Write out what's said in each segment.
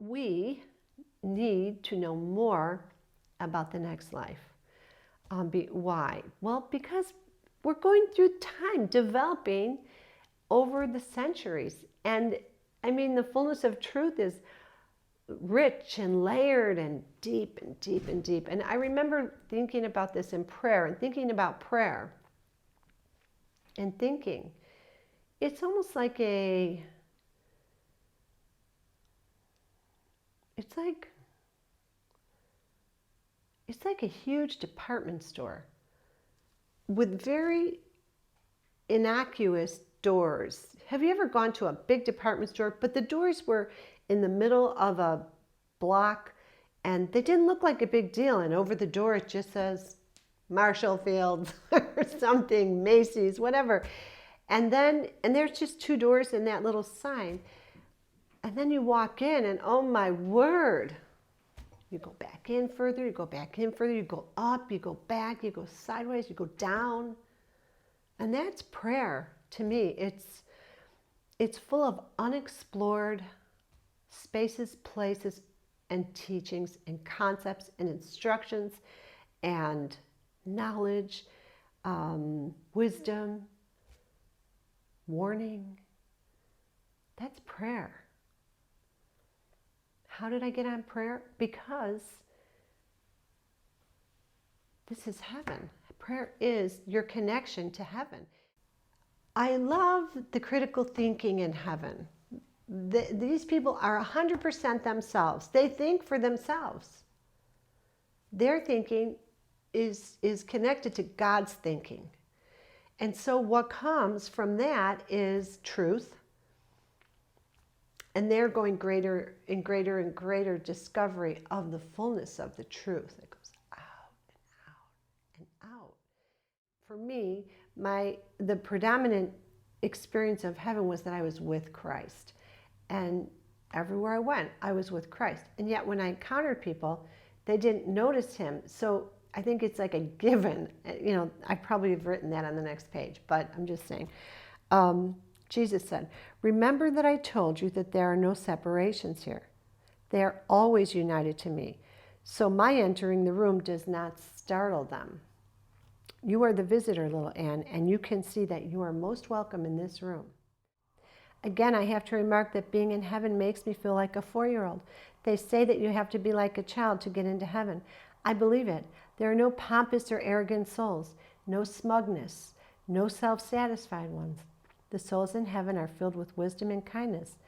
we need to know more about the next life. Why? Well, because we're going through time developing over the centuries. And I mean, the fullness of truth is rich and layered and deep and deep and deep. And I remember thinking about this in prayer and thinking about prayer and thinking, it's almost like it's like a huge department store with very innocuous doors. Have you ever gone to a big department store, but the doors were in the middle of a block and they didn't look like a big deal, and over the door it just says Marshall Fields or something, Macy's, whatever. And there's just two doors and that little sign. And then you walk in and oh my word, you go back in further, you go back in further, you go up, you go back, you go sideways, you go down. And that's prayer to me. It's full of unexplored spaces, places, and teachings, and concepts, and instructions, and knowledge, wisdom, warning. That's prayer. How did I get on prayer? Because this is heaven. Prayer is your connection to heaven. I love the critical thinking in heaven. These people are 100% themselves. They think for themselves. Their thinking is connected to God's thinking. And so what comes from that is truth. And they're going greater and greater and greater discovery of the fullness of the truth. It goes out and out and out. For me, the predominant experience of heaven was that I was with Christ. And everywhere I went, I was with Christ. And yet when I encountered people, they didn't notice him. So I think it's like a given. You know, I probably have written that on the next page, but I'm just saying. Jesus said, "Remember that I told you that there are no separations here. They are always united to me. So my entering the room does not startle them. You are the visitor, little Anne, and you can see that you are most welcome in this room." Again, I have to remark that being in heaven makes me feel like a 4-year-old. They say that you have to be like a child to get into heaven. I believe it. There are no pompous or arrogant souls, no smugness, no self-satisfied ones. The souls in heaven are filled with wisdom and kindness,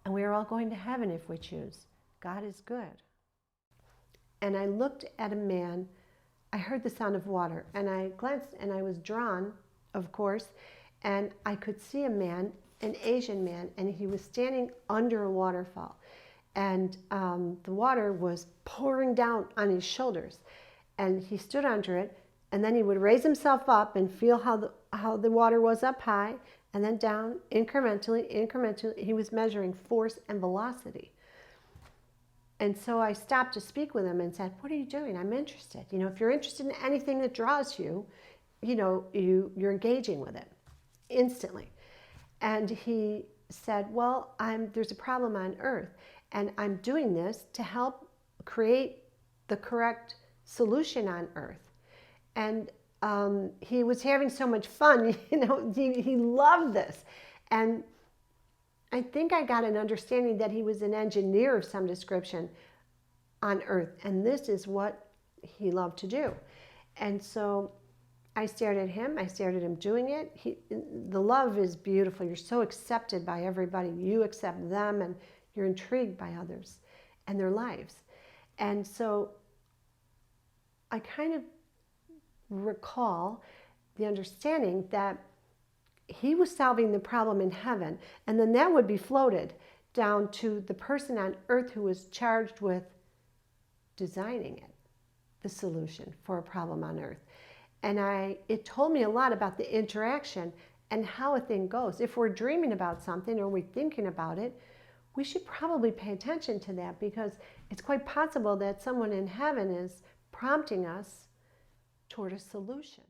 and we are all going to heaven if we choose. God is good. And I looked at a man, I heard the sound of water, and I glanced and I was drawn, of course, and I could see a man, an Asian man, and he was standing under a waterfall. And the water was pouring down on his shoulders. And he stood under it, and then he would raise himself up and feel how the water was up high, and then down incrementally. He was measuring force and velocity. And so I stopped to speak with him and said, "What are you doing? I'm interested. You know, if you're interested in anything that draws you, you know, you're engaging with it instantly." And he said, "Well, there's a problem on Earth, and I'm doing this to help create the correct solution on Earth." And he was having so much fun, you know, he loved this. And I think I got an understanding that he was an engineer of some description on Earth, and this is what he loved to do. And so I stared at him doing it. The love is beautiful. You're so accepted by everybody. You accept them, and you're intrigued by others and their lives. And so I kind of recall the understanding that he was solving the problem in heaven, and then that would be floated down to the person on Earth who was charged with designing it, the solution for a problem on Earth. And it told me a lot about the interaction and how a thing goes. If we're dreaming about something or we're thinking about it, we should probably pay attention to that, because it's quite possible that someone in heaven is prompting us toward a solution.